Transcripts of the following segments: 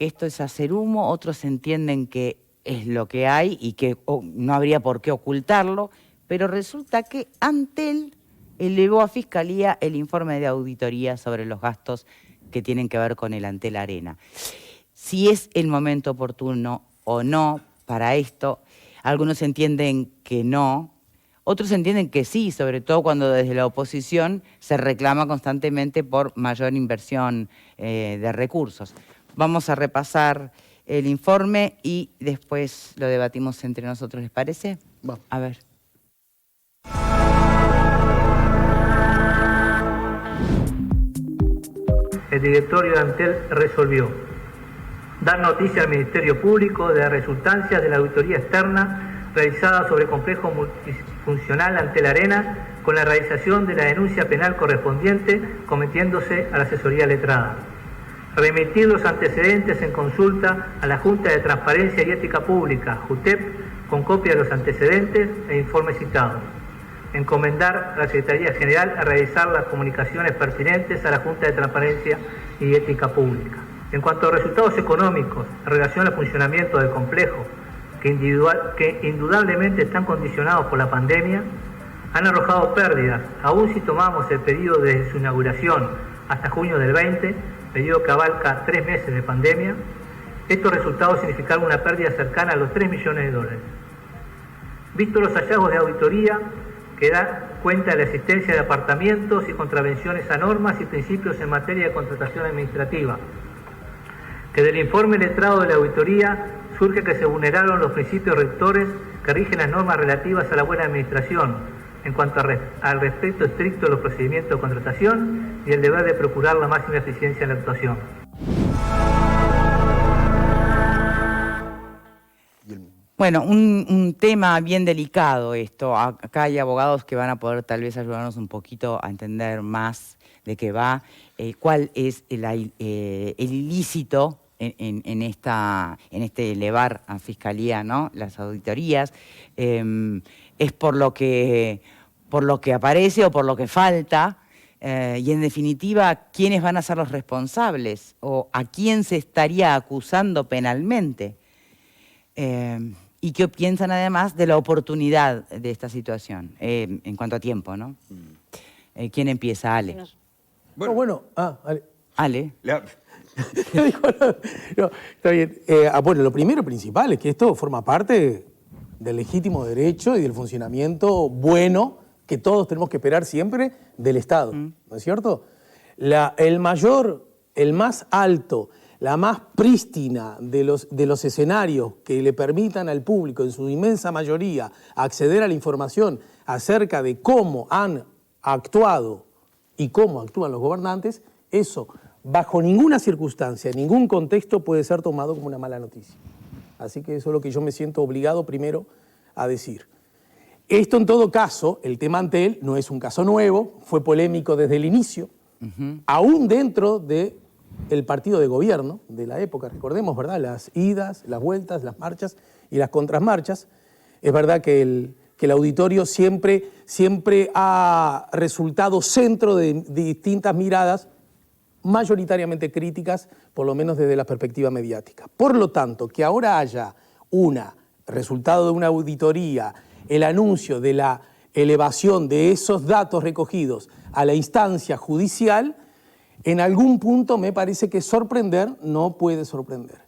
esto es hacer humo, otros entienden que es lo que hay y que no habría por qué ocultarlo, pero resulta que Antel elevó a Fiscalía el informe de auditoría sobre los gastos que tienen que ver con el Antel Arena. Si es el momento oportuno o no para esto, algunos entienden que no, otros entienden que sí, sobre todo cuando desde la oposición se reclama constantemente por mayor inversión de recursos. Vamos a repasar el informe y después lo debatimos entre nosotros, ¿les parece? Va. A ver. El directorio de Antel resolvió dar noticia al Ministerio Público de las resultancias de la auditoría externa realizada sobre el complejo multifuncional Antel Arena con la realización de la denuncia penal correspondiente cometiéndose a la asesoría letrada. Remitir los antecedentes en consulta a la Junta de Transparencia y Ética Pública, JUTEP, con copia de los antecedentes e informes citados. Encomendar a la Secretaría General a realizar las comunicaciones pertinentes a la Junta de Transparencia y Ética Pública. En cuanto a resultados económicos en relación al funcionamiento del complejo, que indudablemente están condicionados por la pandemia, han arrojado pérdidas, aún si tomamos el periodo desde su inauguración hasta junio del 20, periodo que abarca 3 meses de pandemia. Estos resultados significaron una pérdida cercana a los 3 millones de dólares. Visto los hallazgos de auditoría, que da cuenta de la existencia de apartamientos y contravenciones a normas y principios en materia de contratación administrativa, que del informe letrado de la auditoría surge que se vulneraron los principios rectores que rigen las normas relativas a la buena administración en cuanto al respeto estricto de los procedimientos de contratación y el deber de procurar la máxima eficiencia en la actuación. Bueno, un tema bien delicado esto. Acá hay abogados que van a poder tal vez ayudarnos un poquito a entender más de qué va, cuál es el ilícito en este elevar a Fiscalía, ¿no?, las auditorías. Es por lo que aparece o por lo que falta, y en definitiva, ¿quiénes van a ser los responsables? ¿O a quién se estaría acusando penalmente? ¿Y qué piensan además de la oportunidad de esta situación en cuanto a tiempo, ¿no? ¿Quién empieza? Ale. Ale. Ale. No, está bien. Bueno, lo primero principal es que esto forma parte del legítimo derecho y del funcionamiento bueno que todos tenemos que esperar siempre del Estado, ¿no es cierto? El más alto, la más prístina de los escenarios que le permitan al público, en su inmensa mayoría, acceder a la información acerca de cómo han actuado y cómo actúan los gobernantes, eso, bajo ninguna circunstancia, en ningún contexto, puede ser tomado como una mala noticia. Así que eso es lo que yo me siento obligado primero a decir. Esto, en todo caso, el tema Antel no es un caso nuevo, fue polémico desde el inicio, aún dentro del partido de gobierno de la época. Recordemos, ¿verdad?, las idas, las vueltas, las marchas y las contramarchas. Es verdad que el auditorio siempre ha resultado centro de distintas miradas, mayoritariamente críticas, por lo menos desde la perspectiva mediática. Por lo tanto, que ahora haya resultado de una auditoría, el anuncio de la elevación de esos datos recogidos a la instancia judicial, en algún punto me parece que sorprender no puede sorprender.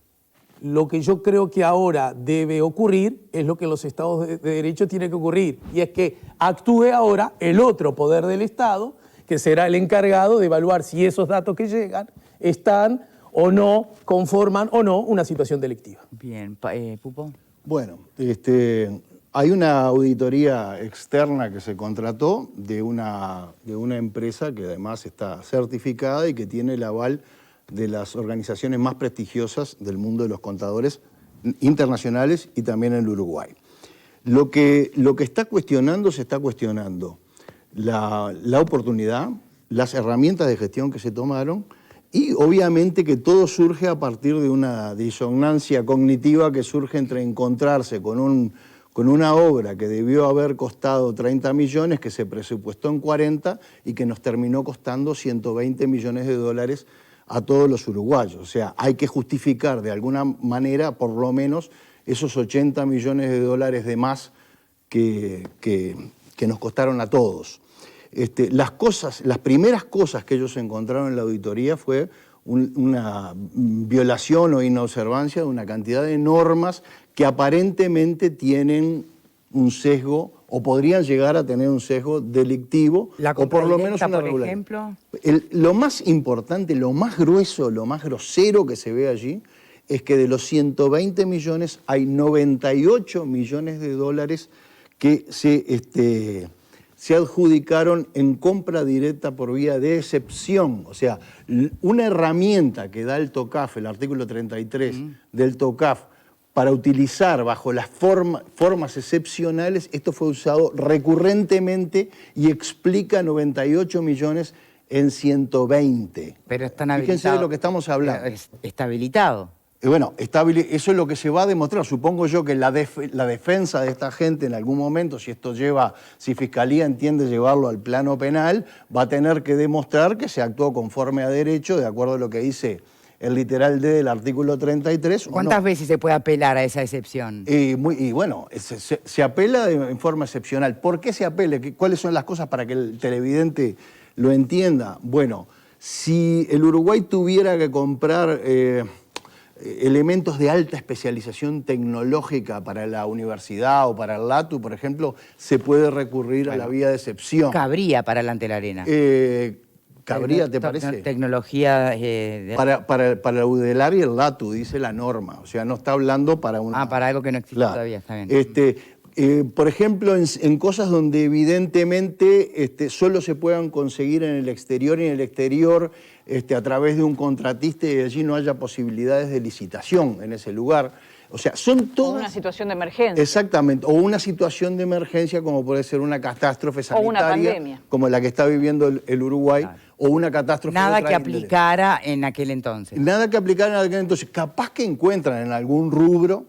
Lo que yo creo que ahora debe ocurrir es lo que en los estados de derecho tiene que ocurrir, y es que actúe ahora el otro poder del Estado, que será el encargado de evaluar si esos datos que llegan están o no, conforman o no una situación delictiva. Bien, Pupo. Bueno, hay una auditoría externa que se contrató de una empresa que además está certificada y que tiene el aval de las organizaciones más prestigiosas del mundo de los contadores internacionales y también en el Uruguay. Lo que está cuestionando, se está cuestionando la oportunidad, las herramientas de gestión que se tomaron y obviamente que todo surge a partir de una disonancia cognitiva que surge entre encontrarse con una obra que debió haber costado 30 millones, que se presupuestó en 40 y que nos terminó costando 120 millones de dólares a todos los uruguayos. O sea, hay que justificar de alguna manera, por lo menos, esos 80 millones de dólares de más que nos costaron a todos. Las primeras cosas que ellos encontraron en la auditoría fue una violación o inobservancia de una cantidad de normas que aparentemente tienen un sesgo o podrían llegar a tener un sesgo delictivo o por lo menos una por ejemplo. Lo más importante, lo más grueso, lo más grosero que se ve allí es que de los 120 millones hay 98 millones de dólares que se adjudicaron en compra directa por vía de excepción. O sea, una herramienta que da el TOCAF, el artículo 33 del TOCAF, para utilizar bajo las formas excepcionales, esto fue usado recurrentemente y explica 98 millones en 120. Pero están habilitados. Fíjense de lo que estamos hablando. Está habilitado. Bueno, eso es lo que se va a demostrar. Supongo yo que la defensa de esta gente en algún momento, si Fiscalía entiende llevarlo al plano penal, va a tener que demostrar que se actuó conforme a derecho, de acuerdo a lo que dice el literal D del artículo 33. ¿Cuántas veces se puede apelar a esa excepción? Y bueno, se apela en forma excepcional. ¿Por qué se apela? ¿Cuáles son las cosas para que el televidente lo entienda? Bueno, si el Uruguay tuviera que comprar elementos de alta especialización tecnológica para la universidad o para el LATU, por ejemplo, se puede recurrir a la vía de excepción. Cabría para el Ante la Arena. ¿Cabría, te parece? Tecnología... Para la UDELAR y el LATU, dice la norma. O sea, no está hablando para una... para algo que no existe todavía, está bien. Por ejemplo, en cosas donde evidentemente solo se puedan conseguir en el exterior y en el exterior a través de un contratista y allí no haya posibilidades de licitación en ese lugar. O sea, son todas... O una situación de emergencia. Exactamente, o una situación de emergencia como puede ser una catástrofe sanitaria. O una pandemia. Como la que está viviendo el Uruguay, claro. O una catástrofe Nada de otra que índole. Aplicara en aquel entonces. Nada que aplicara en aquel entonces. Capaz que encuentran en algún rubro,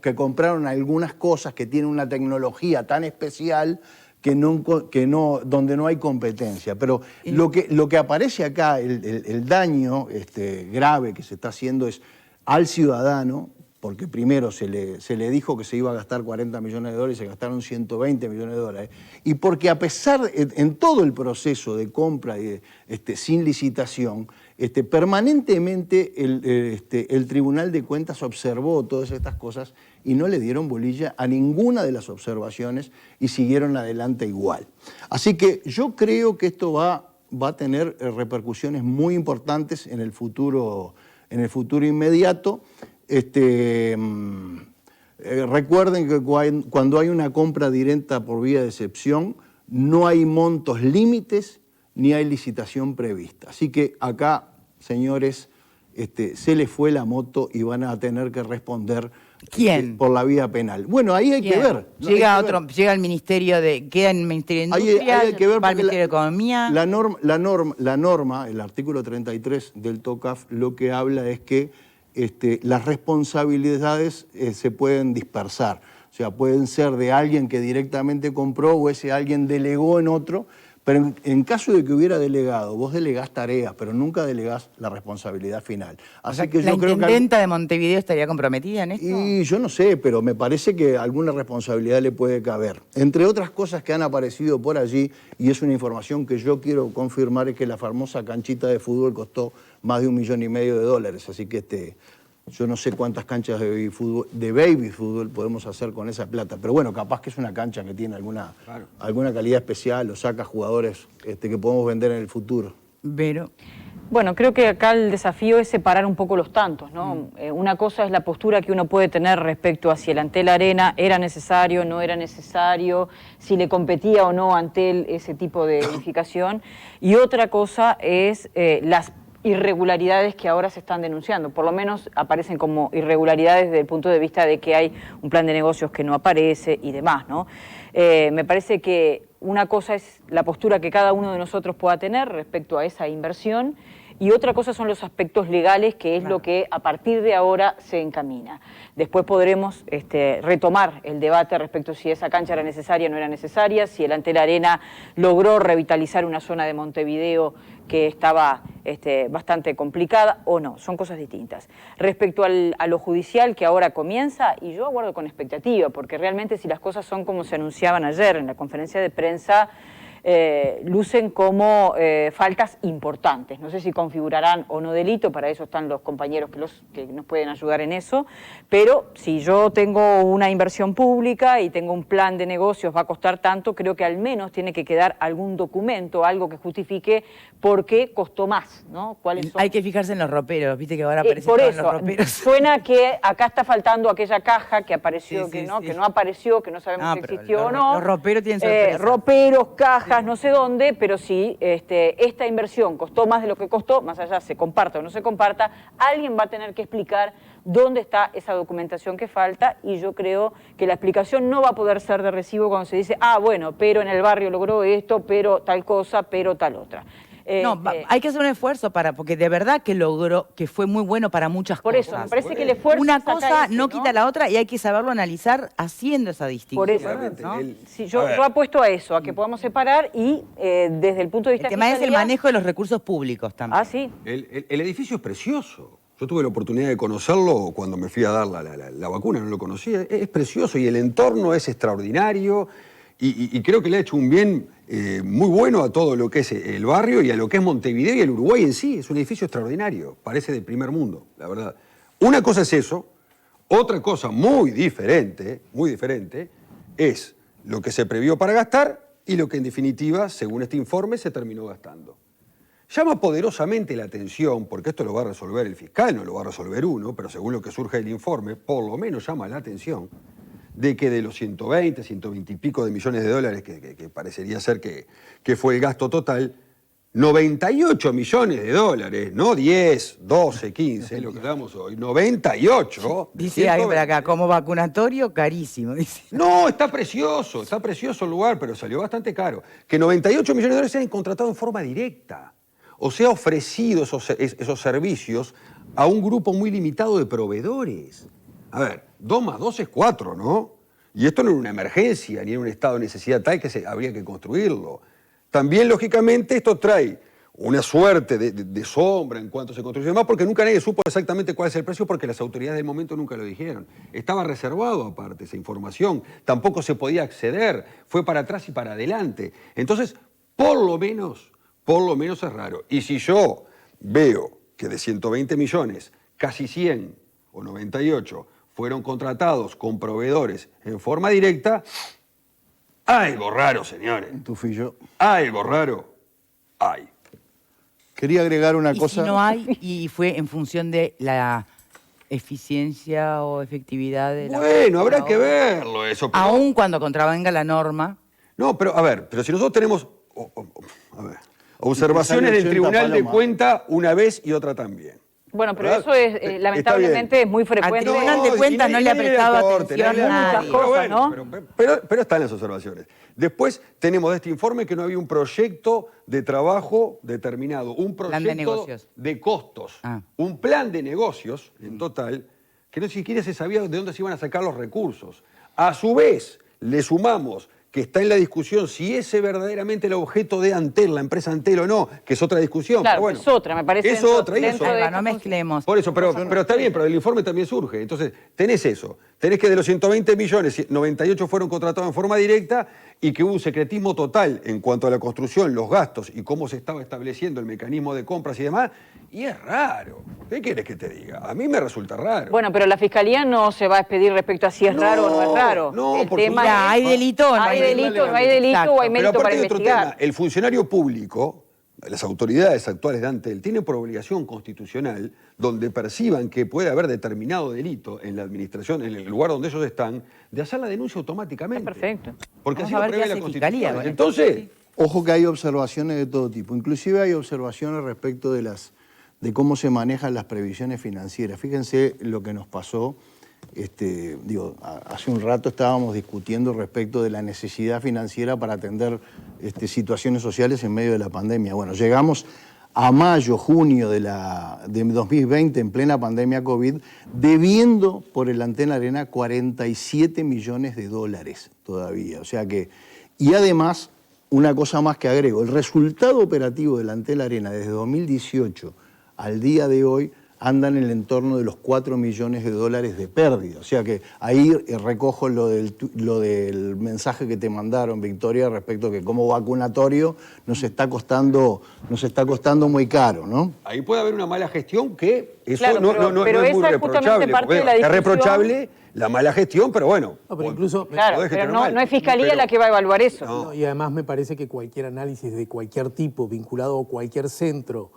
que compraron algunas cosas que tienen una tecnología tan especial donde no hay competencia. Pero lo que aparece acá, el daño grave que se está haciendo es al ciudadano, porque primero se le dijo que se iba a gastar 40 millones de dólares y se gastaron 120 millones de dólares. Y porque a pesar, en todo el proceso de compra y sin licitación, permanentemente el Tribunal de Cuentas observó todas estas cosas y no le dieron bolilla a ninguna de las observaciones y siguieron adelante igual. Así que yo creo que esto va a tener repercusiones muy importantes en el futuro inmediato. Recuerden que cuando hay una compra directa por vía de excepción, no hay montos límites ni hay licitación prevista. Así que acá, señores, se les fue la moto y van a tener que responder. ¿Quién? Por la vía penal. Bueno, ahí hay que ver. Llega el Ministerio queda en el Ministerio de Industria, hay que ver va al Ministerio de Economía. La norma, el artículo 33 del TOCAF, lo que habla es que las responsabilidades se pueden dispersar. O sea, pueden ser de alguien que directamente compró o ese alguien delegó en otro, pero en caso de que hubiera delegado, vos delegás tareas, pero nunca delegás la responsabilidad final. Así que ¿La yo creo intendenta de Montevideo estaría comprometida en esto? Y yo no sé, pero me parece que alguna responsabilidad le puede caber. Entre otras cosas que han aparecido por allí, y es una información que yo quiero confirmar, es que la famosa canchita de fútbol costó más de $1,5 millones. Así que yo no sé cuántas canchas de baby fútbol podemos hacer con esa plata. Pero bueno, capaz que es una cancha que tiene alguna calidad especial o saca jugadores que podemos vender en el futuro. Pero... Bueno, creo que acá el desafío es separar un poco los tantos, ¿no? Una cosa es la postura que uno puede tener respecto a si el Antel Arena era necesario, no era necesario, si le competía o no a Antel ese tipo de edificación. Y otra cosa es las irregularidades que ahora se están denunciando. Por lo menos aparecen como irregularidades desde el punto de vista de que hay un plan de negocios que no aparece y demás, ¿no? Me parece que una cosa es la postura que cada uno de nosotros pueda tener respecto a esa inversión y otra cosa son los aspectos legales, que es lo que a partir de ahora se encamina. Después podremos retomar el debate respecto a si esa cancha era necesaria o no era necesaria, si el Antel Arena logró revitalizar una zona de Montevideo que estaba bastante complicada o no, son cosas distintas. Respecto a lo judicial que ahora comienza, y yo aguardo con expectativa, porque realmente si las cosas son como se anunciaban ayer en la conferencia de prensa, lucen como faltas importantes. No sé si configurarán o no delito, para eso están los compañeros que nos pueden ayudar en eso, pero si yo tengo una inversión pública y tengo un plan de negocios, va a costar tanto, creo que al menos tiene que quedar algún documento, algo que justifique por qué costó más, ¿no? ¿Cuáles son? Hay que fijarse en los roperos, viste que ahora aparecen por todos eso, los roperos. suena que acá está faltando aquella caja que apareció, Sí, que sí, no, sí. que no apareció, que no sabemos No, si pero existió o los- no. los roperos tienen sorpresa. Roperos, cajas, no sé dónde, pero sí, esta inversión costó más de lo que costó, más allá se comparta o no se comparta, alguien va a tener que explicar dónde está esa documentación que falta, y yo creo que la explicación no va a poder ser de recibo cuando se dice, bueno, pero en el barrio logró esto, pero tal cosa, pero tal otra. No, hay que hacer un esfuerzo porque de verdad que logró, que fue muy bueno para muchas Por cosas. eso, me parece que el esfuerzo Una es acá cosa ese, no quita la otra y hay que saberlo analizar haciendo esa distinción. Por eso, ¿no? sí, yo apuesto a eso, a que podamos separar y desde el punto de El vista tema es el fiscalía- manejo de los recursos públicos también. Ah, sí. El edificio es precioso. Yo tuve la oportunidad de conocerlo cuando me fui a dar la vacuna, no lo conocía. Es precioso y el entorno es extraordinario y creo que le ha hecho un bien muy bueno a todo lo que es el barrio y a lo que es Montevideo y el Uruguay en sí. Es un edificio extraordinario, parece de primer mundo, la verdad. Una cosa es eso, otra cosa muy diferente, es lo que se previó para gastar y lo que en definitiva, según este informe, se terminó gastando. Llama poderosamente la atención, porque esto lo va a resolver el fiscal, no lo va a resolver uno, pero según lo que surge del informe, por lo menos llama la atención de que de los 120 y pico de millones de dólares que parecería ser que fue el gasto total, 98 millones de dólares, no 10, 12, 15, lo que damos hoy, 98. Dice alguien por acá, como vacunatorio, carísimo. Dice. No, está precioso el lugar, pero salió bastante caro. Que 98 millones de dólares se han contratado en forma directa. O sea, ofrecido esos servicios a un grupo muy limitado de proveedores. A ver, 2 más 2 es 4, ¿no? Y esto no era una emergencia, ni era un estado de necesidad tal que habría que construirlo. También, lógicamente, esto trae una suerte de sombra en cuanto se construye más, porque nunca nadie supo exactamente cuál es el precio, porque las autoridades del momento nunca lo dijeron. Estaba reservado aparte esa información, tampoco se podía acceder, fue para atrás y para adelante. Entonces, por lo menos es raro. Y si yo veo que de 120 millones, casi 100 o 98 fueron contratados con proveedores en forma directa, algo raro, señores. Tufillo. Algo raro hay. Quería agregar una Y cosa. si no hay, y fue en función de la eficiencia o efectividad de la... Bueno, habrá que verlo eso. Pero... Aún cuando contravenga la norma. No, pero a ver, pero si nosotros tenemos observaciones del Tribunal de Cuentas una vez y otra también. Bueno, pero ¿verdad? eso es, lamentablemente, es muy frecuente. Al Tribunal de Cuentas no le ha prestado atención a muchas cosas, ¿no? Pero están las observaciones. Después tenemos de este informe que no había un proyecto de trabajo determinado, un Plan de proyecto negocios. de costos, un plan de negocios en total, que no siquiera se sabía de dónde se iban a sacar los recursos. A su vez, le sumamos que está en la discusión si ese verdaderamente el objeto de Antel, la empresa Antel o no, que es otra discusión. Claro, pero bueno, es otra, me parece. Es otra, y es dentro otra. de No esta mezclemos. Por eso, pero está bien, pero el informe también surge. Entonces, tenés eso. Tenés que de los 120 millones, 98 fueron contratados en forma directa y que hubo un secretismo total en cuanto a la construcción, los gastos y cómo se estaba estableciendo el mecanismo de compras y demás. Y es raro. ¿Qué quieres que te diga? A mí me resulta raro. Bueno, pero la Fiscalía no se va a expedir respecto a si es raro o no es raro. No, el porque tema mira, es, ¿hay delito o no hay hay delito? ¿No hay delito? delito Exacto. o hay Pero mérito aparte para hay otro investigar? tema. El funcionario público, las autoridades actuales de Antel, tienen por obligación constitucional, donde perciban que puede haber determinado delito en la administración, en el lugar donde ellos están, de hacer la denuncia automáticamente. Está perfecto. Porque Vamos así a lo ver qué prevé la hace Constitución. Fiscalía con esto. Entonces, Ojo que hay observaciones de todo tipo. Inclusive hay observaciones respecto de cómo se manejan las previsiones financieras. Fíjense lo que nos pasó. Hace un rato estábamos discutiendo respecto de la necesidad financiera para atender situaciones sociales en medio de la pandemia. Bueno, llegamos a mayo, junio de 2020, en plena pandemia COVID, debiendo por el Antel Arena 47 millones de dólares todavía. O sea que, y además, una cosa más que agrego, el resultado operativo del Antel Arena desde 2018 al día de hoy anda en el entorno de los 4 millones de dólares de pérdida. O sea que ahí recojo lo del mensaje que te mandaron, Victoria, respecto a que como vacunatorio nos está costando muy caro, ¿no? Ahí puede haber una mala gestión que eso Claro, pero es muy esa es justamente reprochable. parte de la Es discusión. reprochable la mala gestión, pero bueno. No, pero incluso, Claro, podés pero gestionar mal. no es Fiscalía Pero- la que va a evaluar eso. No. y además me parece que cualquier análisis de cualquier tipo vinculado a cualquier centro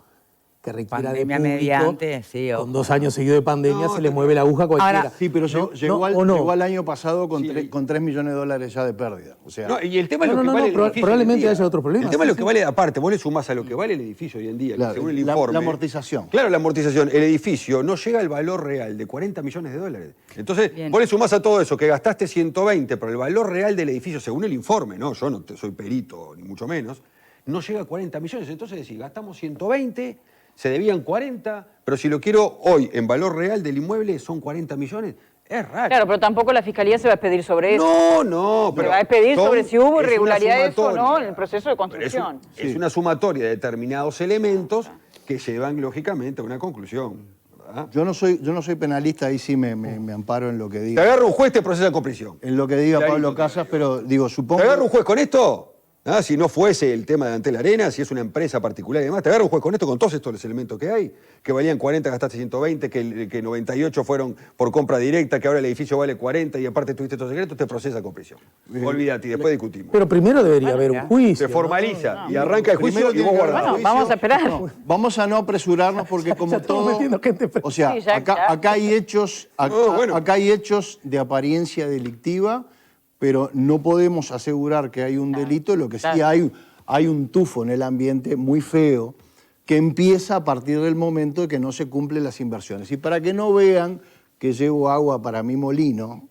que requiera Pandemia de público, mediante, sí, ojo. con 2 años seguidos de pandemia, No, se le está mueve la aguja a cualquiera. Ahora, Sí, pero ¿No? llegó ¿O no? al año pasado con, Sí. con 3 millones de dólares ya de pérdida. O sea, No, y el tema es No, lo que no, vale no, el pro- edificio probablemente hoy en día. haya otro problema, El tema es sí, lo sí. que vale, aparte, vos le sumás a lo que vale el edificio hoy en día, que Claro, según el la informe. amortización. Claro, la amortización. El edificio no llega al valor real de 40 millones de dólares. Entonces, Bien. vos le sumás a todo eso que gastaste 120, pero el valor real del edificio, según el informe, no, yo no soy perito, ni mucho menos, no llega a 40 millones. Entonces decís, gastamos 120, se debían 40, pero si lo quiero hoy en valor real del inmueble son 40 millones, es raro. Claro, pero tampoco la Fiscalía se va a expedir sobre eso. No, Se pero va a expedir son- sobre si hubo es una irregularidades o no sumatoria. en el proceso de Pero construcción. es una sumatoria de determinados elementos que llevan, lógicamente, a una conclusión. ¿verdad? yo no soy penalista, ahí sí me amparo en lo que Te diga. agarra un juez, te procesa con prisión. En lo que diga Clarito Pablo te Casas, digo. pero digo, supongo. ¿Te agarra un juez con esto? ¿Ah? Si no fuese el tema de Antel Arena, si es una empresa particular y demás, te agarra un juez con esto, con todos estos elementos que hay, que valían 40, gastaste 120, que 98 fueron por compra directa, que ahora el edificio vale 40 y aparte tuviste estos secretos, te procesa con prisión. Olvídate, y después discutimos. Pero primero debería haber un juicio. Se ¿no? formaliza y arranca el juicio y Primero vos tiene que haber guardás. Bueno, juicio. vamos a esperar. No, vamos a no apresurarnos porque como estamos todo, metiendo gente presa. o sea, Sí, ya, acá hay hechos, bueno. acá hay hechos de apariencia delictiva, pero no podemos asegurar que hay un delito. Lo que sí hay un tufo en el ambiente muy feo que empieza a partir del momento de que no se cumplen las inversiones. Y para que no vean que llevo agua para mi molino,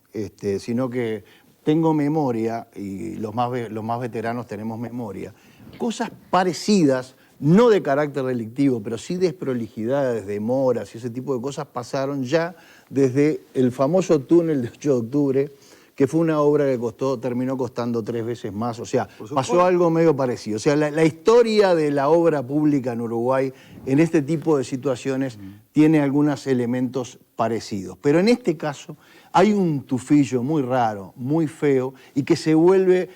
sino que tengo memoria, y los más veteranos tenemos memoria, cosas parecidas, no de carácter delictivo, pero sí desprolijidades, demoras y ese tipo de cosas pasaron ya desde el famoso túnel de 8 de octubre, que fue una obra que terminó costando 3 veces más. O sea, pasó algo medio parecido. O sea, la historia de la obra pública en Uruguay en este tipo de situaciones tiene algunos elementos parecidos. Pero en este caso hay un tufillo muy raro, muy feo, y que se vuelve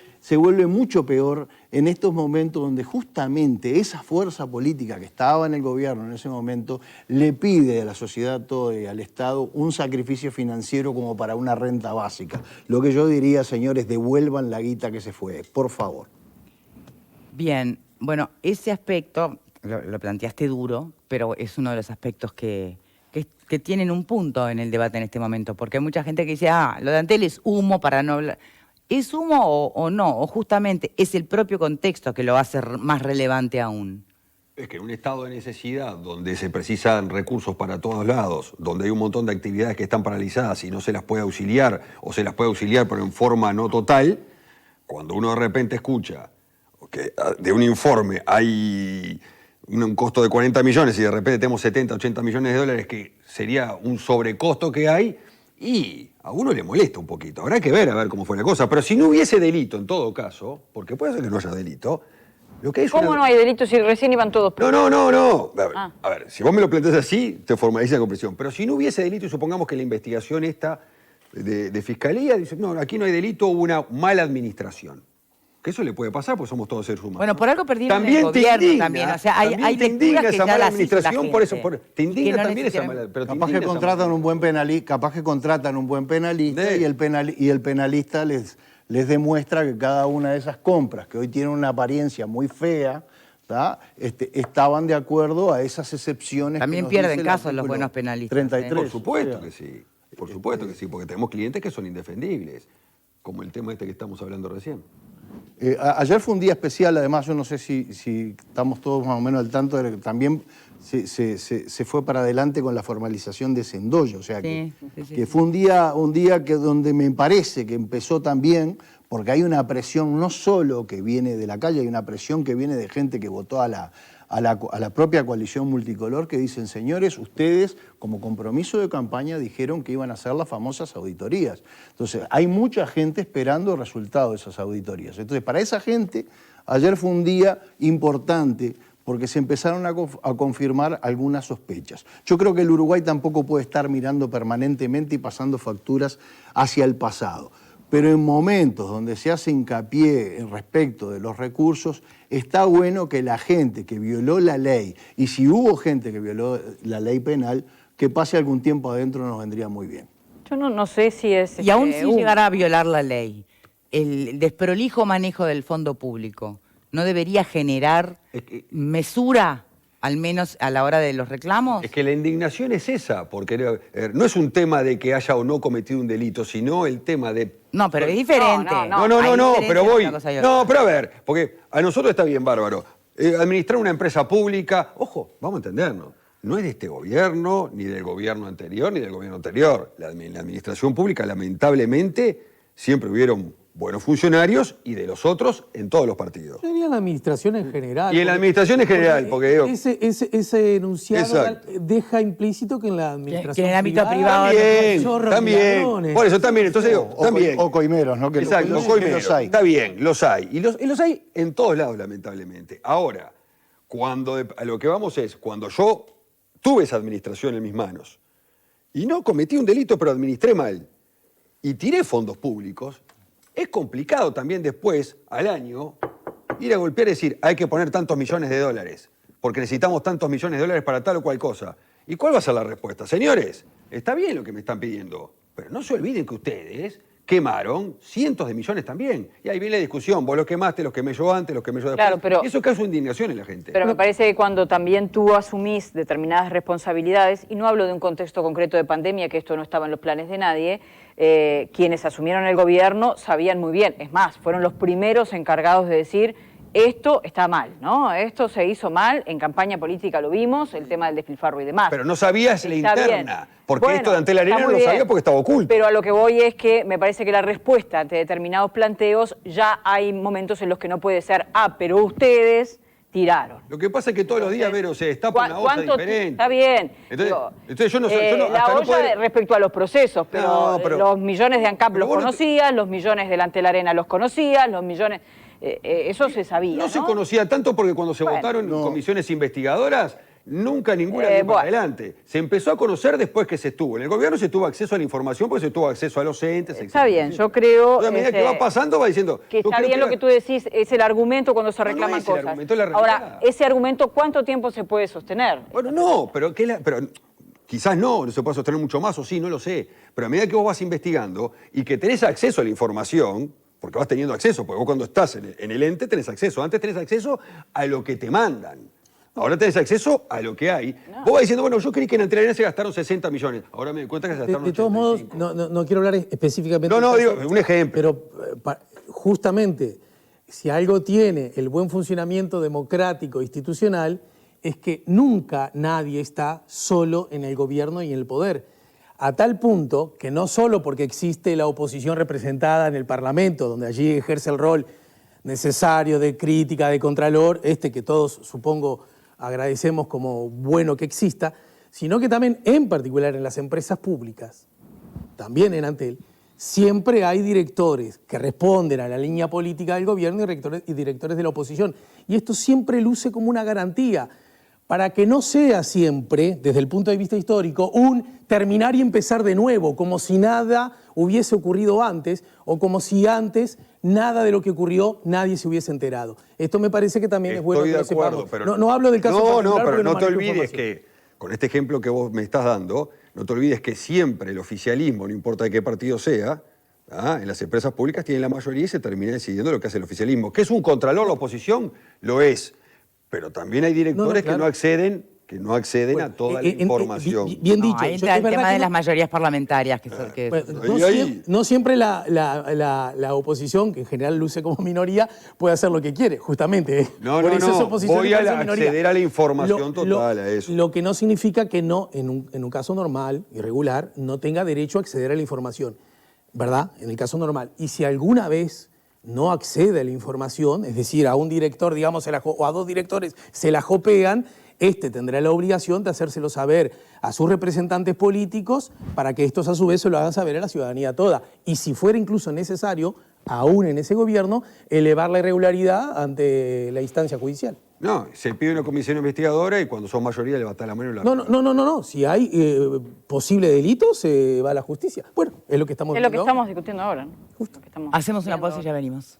mucho peor en estos momentos donde justamente esa fuerza política que estaba en el gobierno en ese momento le pide a la sociedad toda y al Estado un sacrificio financiero como para una renta básica. Lo que yo diría, señores, devuelvan la guita que se fue, por favor. Bien, bueno, ese aspecto lo planteaste duro, pero es uno de los aspectos que tienen un punto en el debate en este momento, porque hay mucha gente que dice, lo de Antel es humo para no hablar. ¿Es humo o no? ¿O justamente es el propio contexto que lo hace más relevante aún? Es que en un estado de necesidad, donde se precisan recursos para todos lados, donde hay un montón de actividades que están paralizadas y no se las puede auxiliar, o se las puede auxiliar pero en forma no total, cuando uno de repente escucha que de un informe hay un costo de 40 millones y de repente tenemos 70, 80 millones de dólares, que sería un sobrecosto que hay, y a uno le molesta un poquito. Habrá que ver a ver cómo fue la cosa. Pero si no hubiese delito en todo caso, porque puede ser que no haya delito, lo que es ¿Cómo no hay delitos si recién iban todos presos? No. Ah. A ver, si vos me lo planteás así, te formaliza con prisión. Pero si no hubiese delito y supongamos que la investigación esta de fiscalía dice, no, aquí no hay delito, hubo una mala administración. Que eso le puede pasar porque somos todos seres humanos. Bueno, por algo perdieron También el te gobierno indigna, también. O sea, hay también te lecturas indigna que esa ya mala las hizo la administración, por eso, gente. te Y indigna que no también esa necesariamente- mala. Pero te Capaz que indigna esa contratan mala. un buen penalista, capaz que contratan un buen penalista Sí. y el penalista les demuestra que cada una de esas compras, que hoy tienen una apariencia muy fea, ¿tá? Estaban de acuerdo a esas excepciones. También que nos pierden dice el casos los artículo buenos penalistas, 33. Por supuesto que sí. Por supuesto que sí, porque tenemos clientes que son indefendibles, como el tema este que estamos hablando recién. Ayer fue un día especial, además, yo no sé si estamos todos más o menos al tanto de que también se fue para adelante con la formalización de Sendoyo, o sea que fue un día que donde me parece que empezó también, porque hay una presión no solo que viene de la calle, hay una presión que viene de gente que votó a a la propia coalición multicolor que dicen, señores, ustedes como compromiso de campaña dijeron que iban a hacer las famosas auditorías. Entonces, hay mucha gente esperando el resultado de esas auditorías. Entonces, para esa gente, ayer fue un día importante porque se empezaron a confirmar algunas sospechas. Yo creo que el Uruguay tampoco puede estar mirando permanentemente y pasando facturas hacia el pasado. Pero en momentos donde se hace hincapié en respecto de los recursos, está bueno que la gente que violó la ley, y si hubo gente que violó la ley penal, que pase algún tiempo adentro nos vendría muy bien. Yo no sé si es... Y aún si llegara a violar la ley, el desprolijo manejo del fondo público no debería generar mesura, al menos a la hora de los reclamos. Es que la indignación es esa, porque no es un tema de que haya o no cometido un delito, sino el tema de... No, pero es diferente. No, pero voy... No, pero a ver, porque a nosotros está bien bárbaro. Administrar una empresa pública, ojo, vamos a entendernos, no es de este gobierno, ni del gobierno anterior, ni del gobierno anterior. La administración pública, lamentablemente, siempre hubieron buenos funcionarios y de los otros en todos los partidos. Yo diría la administración en general. Y en la administración en general, porque digo... Ese enunciado Exacto. deja implícito que en la administración que en el ámbito privado también. Por eso también, entonces digo, también. O coimeros, ¿no? Que exacto, los coimeros. hay. Está bien, los hay. Y los hay en todos lados, lamentablemente. Ahora, a lo que vamos es, cuando yo tuve esa administración en mis manos y no cometí un delito, pero administré mal y tiré fondos públicos, es complicado también después, al año, ir a golpear y decir, hay que poner tantos millones de dólares, porque necesitamos tantos millones de dólares para tal o cual cosa. ¿Y cuál va a ser la respuesta? Señores, está bien lo que me están pidiendo, pero no se olviden que ustedes quemaron cientos de millones también. Y ahí viene la discusión, vos los quemaste, los quemé yo antes, los quemé yo después. Claro, pero, y eso causa indignación en la gente. Pero me parece que cuando también tú asumís determinadas responsabilidades, y no hablo de un contexto concreto de pandemia, que esto no estaba en los planes de nadie, quienes asumieron el gobierno sabían muy bien, es más, fueron los primeros encargados de decir, esto está mal, ¿no? Esto se hizo mal, en campaña política lo vimos, el tema del despilfarro y demás. Pero no sabías la interna, bien. porque Bueno, esto de Antel Arena no lo sabía porque estaba oculto. Pero a lo que voy es que me parece que la respuesta ante determinados planteos, ya hay momentos en los que no puede ser, pero ustedes tiraron. Lo que pasa es que todos los días, Vero, se destapa una olla diferente. Está bien. Entonces yo no sé... la olla respecto a los procesos, pero los millones de ANCAP los conocías, los millones de Antel Arena los conocías, los millones... eso se sabía, ¿no? Se conocía tanto porque cuando se votaron comisiones investigadoras, nunca ninguna dio para adelante. Se empezó a conocer después que se estuvo. En el gobierno se tuvo acceso a la información porque se tuvo acceso a los entes, Está bien, yo creo... a medida que va pasando va diciendo... Que está bien lo que tú decís, es el argumento cuando se reclaman cosas. El argumento es la ahora, ese argumento, ¿cuánto tiempo se puede sostener? Bueno, no, pero quizás no se puede sostener mucho más, o sí, no lo sé. Pero a medida que vos vas investigando y que tenés acceso a la información, porque vas teniendo acceso, porque vos cuando estás en el ente tenés acceso. Antes tenés acceso a lo que te mandan. Ahora tenés acceso a lo que hay. Vos vas diciendo, bueno, yo creí que en Antel Arena se gastaron 60 millones. Ahora me doy cuenta que se gastaron 85. De todos modos, no quiero hablar específicamente. Digo, un ejemplo. Pero justamente, si algo tiene el buen funcionamiento democrático institucional, es que nunca nadie está solo en el gobierno y en el poder. A tal punto que no solo porque existe la oposición representada en el Parlamento, donde allí ejerce el rol necesario de crítica, de contralor, que todos supongo agradecemos como bueno que exista, sino que también en particular en las empresas públicas, también en Antel, siempre hay directores que responden a la línea política del gobierno y directores de la oposición. Y esto siempre luce como una garantía para que no sea siempre, desde el punto de vista histórico, un terminar y empezar de nuevo, como si nada hubiese ocurrido antes, o como si antes nada de lo que ocurrió nadie se hubiese enterado. Esto me parece que también es bueno que lo sepamos. Pero no hablo del caso particular, pero no te manejo olvides información. que, con este ejemplo que vos me estás dando, no te olvides que siempre el oficialismo, no importa de qué partido sea, en las empresas públicas tiene la mayoría y se termina decidiendo lo que hace el oficialismo. ¿Que es un contralor la oposición? Lo es. Pero también hay directores que no acceden a toda la información. Bien dicho. Ahí está el tema de las mayorías parlamentarias. No siempre la oposición, que en general luce como minoría, puede hacer lo que quiere, justamente. Voy a acceder a la información total, a eso. Lo que no significa que no, en un caso normal, irregular, no tenga derecho a acceder a la información, ¿verdad? En el caso normal. Y si alguna vez no accede a la información, es decir, a un director, digamos, o a 2 directores se la jopean, tendrá la obligación de hacérselo saber a sus representantes políticos para que estos a su vez se lo hagan saber a la ciudadanía toda. Y si fuera incluso necesario, aún en ese gobierno, elevar la irregularidad ante la instancia judicial. No, se pide una comisión investigadora y cuando son mayoría levantar la mano y la... No. Si hay posible delito, se va a la justicia. Bueno, es lo que estamos Es lo que estamos discutiendo ahora, ¿no? Justo. Lo que estamos Hacemos una viendo pausa y ya venimos.